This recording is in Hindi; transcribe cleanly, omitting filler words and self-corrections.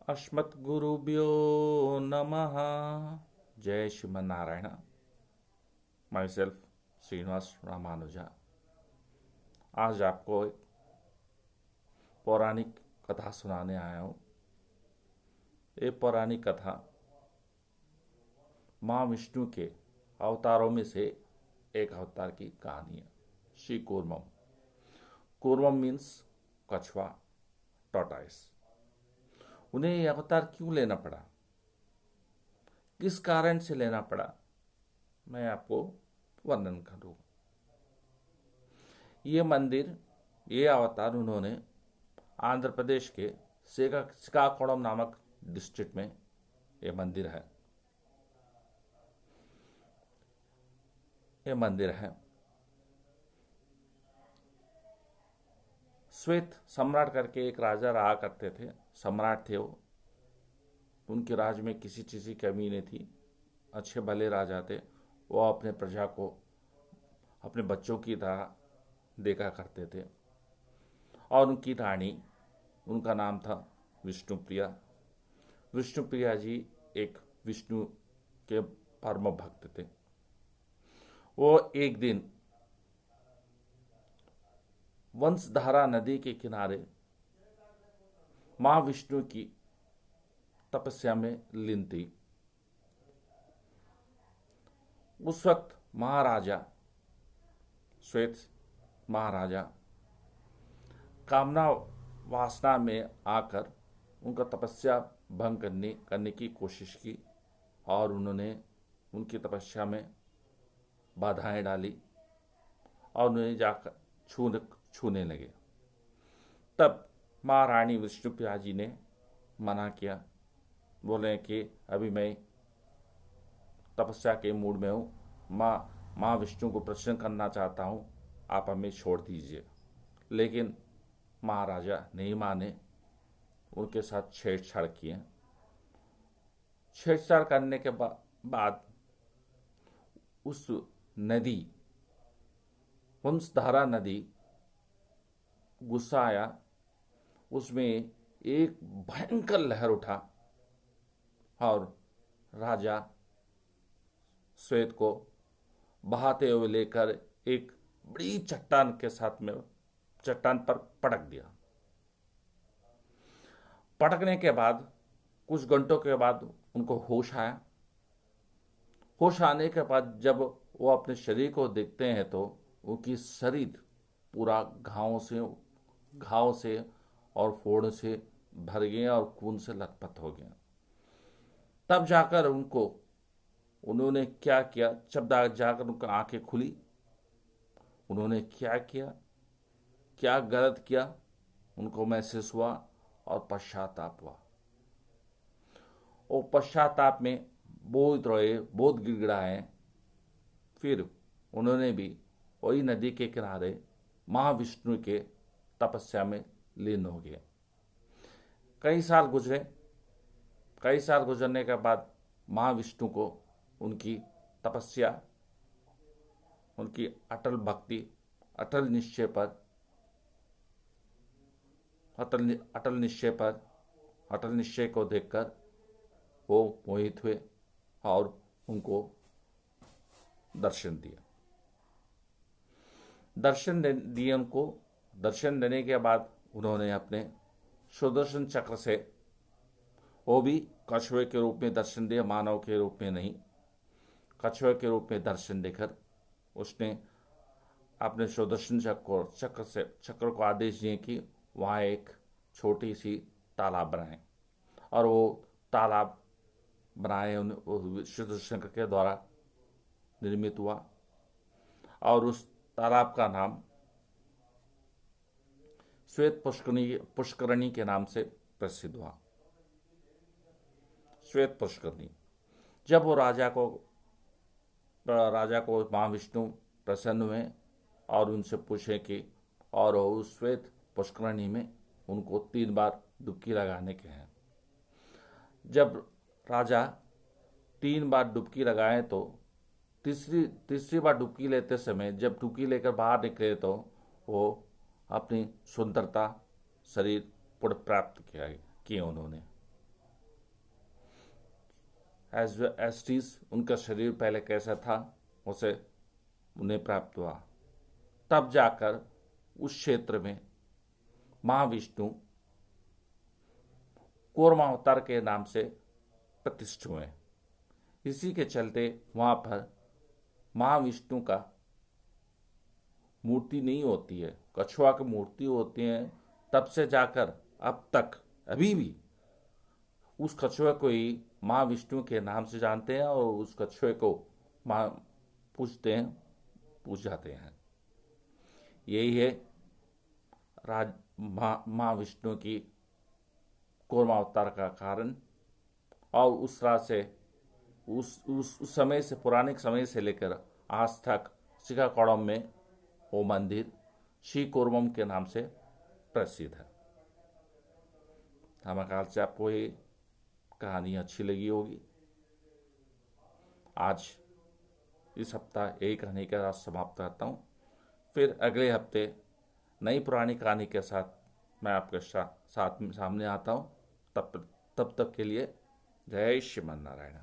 अस्मद्गुरुभ्यो नमः। जय श्रीमन नारायण। Myself Srinivasa Ramanuja. आज आपको एक पौराणिक कथा सुनाने आया हूँ। ये पौराणिक कथा माँ विष्णु के अवतारों में से एक अवतार की कहानी है, श्री कूर्मम। कूर्मम मीन्स कछुआ, टॉर्टाइस। उन्हें यह अवतार क्यों लेना पड़ा, किस कारण से लेना पड़ा, मैं आपको वर्णन करूँ। ये मंदिर, ये अवतार उन्होंने आंध्र प्रदेश के श्रीकाकुलम नामक डिस्ट्रिक्ट में ये मंदिर है। ये मंदिर है श्वेत सम्राट करके एक राजा रहा करते थे। सम्राट थे वो, उनके राज में किसी चीज़ की कमी नहीं थी। अच्छे भले राजा थे। वो अपने प्रजा को अपने बच्चों की तरह देखा करते थे। और उनकी रानी, उनका नाम था विष्णुप्रिया। विष्णुप्रिया जी एक विष्णु के परम भक्त थे। वो एक दिन वंशधारा नदी के किनारे माँ विष्णु की तपस्या में लीन थी। उस वक्त महाराजा श्वेत महाराजा कामना वासना में आकर उनका तपस्या भंग करने की कोशिश की और उन्होंने उनकी तपस्या में बाधाएं डाली और उन्हें जाकर छूने लगे। तब महारानी विष्णुप्रिया जी ने मना किया। बोले कि अभी मैं तपस्या के मूड में हूँ, माँ विष्णु को प्रसन्न करना चाहता हूँ, आप हमें छोड़ दीजिए। लेकिन महाराजा नहीं माने, उनके साथ छेड़छाड़ किए। छेड़छाड़ करने के बाद उस नदी, वंशधारा नदी, गुस्सा आया। उसमें एक भयंकर लहर उठा और राजा श्वेत को बहाते हुए लेकर एक बड़ी चट्टान के साथ में चट्टान पर पटक दिया। पटकने के बाद कुछ घंटों के बाद उनको होश आया। होश आने के बाद जब वो अपने शरीर को देखते हैं तो उनकी शरीर पूरा घाव से और फोड़ से भर गए और खून से लथपथ हो गए। तब जाकर उन्होंने क्या किया, जब जाकर उनकी आंखें खुली, उन्होंने क्या किया, क्या गलत किया, उनको महसूस हुआ और पश्चाताप हुआ। और पश्चाताप में बहुत रोए, बहुत गिड़गिड़ाए। फिर उन्होंने भी वही नदी के किनारे महाविष्णु के तपस्या में लीन हो गए। कई साल गुजरने के बाद महाविष्णु को उनकी तपस्या, उनकी अटल भक्ति, अटल निश्चय को देखकर वो मोहित हुए और उनको दर्शन दिया। दर्शन देने के बाद उन्होंने अपने सुदर्शन चक्र से, वो भी कछुए के रूप में दर्शन दिया, मानव के रूप में नहीं, कछुए के रूप में दर्शन देकर उसने अपने सुदर्शन चक्र को आदेश दिए कि वहाँ एक छोटी सी तालाब बनाए। और वो तालाब बनाए सुदर्शन चक्र के द्वारा निर्मित हुआ और उस तालाब का नाम श्वेत पुष्करणी के नाम से प्रसिद्ध हुआ। श्वेत पुष्करणी। जब वो राजा को महाविष्णु प्रसन्न हुए और उनसे पूछे कि और उस श्वेत पुष्करणी में उनको 3 बार डुबकी लगाने के हैं। जब राजा 3 बार डुबकी लगाए तो तीसरी बार डुबकी लेते समय जब डुबकी लेकर बाहर निकले तो वो अपनी सुंदरता शरीर पुनः प्राप्त किए उन्होंने। एस्टीज उनका शरीर पहले कैसा था उसे उन्हें प्राप्त हुआ। तब जाकर उस क्षेत्र में महाविष्णु कूर्मावतार के नाम से प्रतिष्ठित हुए। इसी के चलते वहां पर महाविष्णु का मूर्ति नहीं होती है, कछुआ की मूर्ति होती है। तब से जाकर अब तक अभी भी उस कछुए को ही महाविष्णु के नाम से जानते हैं और उस कछुए को पूजते हैं, पूजाते हैं। यही है महाविष्णु की कूर्मावतार का कारण। और उस तरह से उस समय से, पुराने समय से लेकर आज तक श्रीकाकुलम में वो मंदिर श्री कूर्मम के नाम से प्रसिद्ध है। हमारे ख्याल से आपको ये कहानी अच्छी लगी होगी। आज इस हफ्ता यही कहानी के साथ समाप्त करता हूँ। फिर अगले हफ्ते नई पुरानी कहानी के साथ मैं आपके सामने आता हूँ। तब तक के लिए जय श्रीमन नारायण।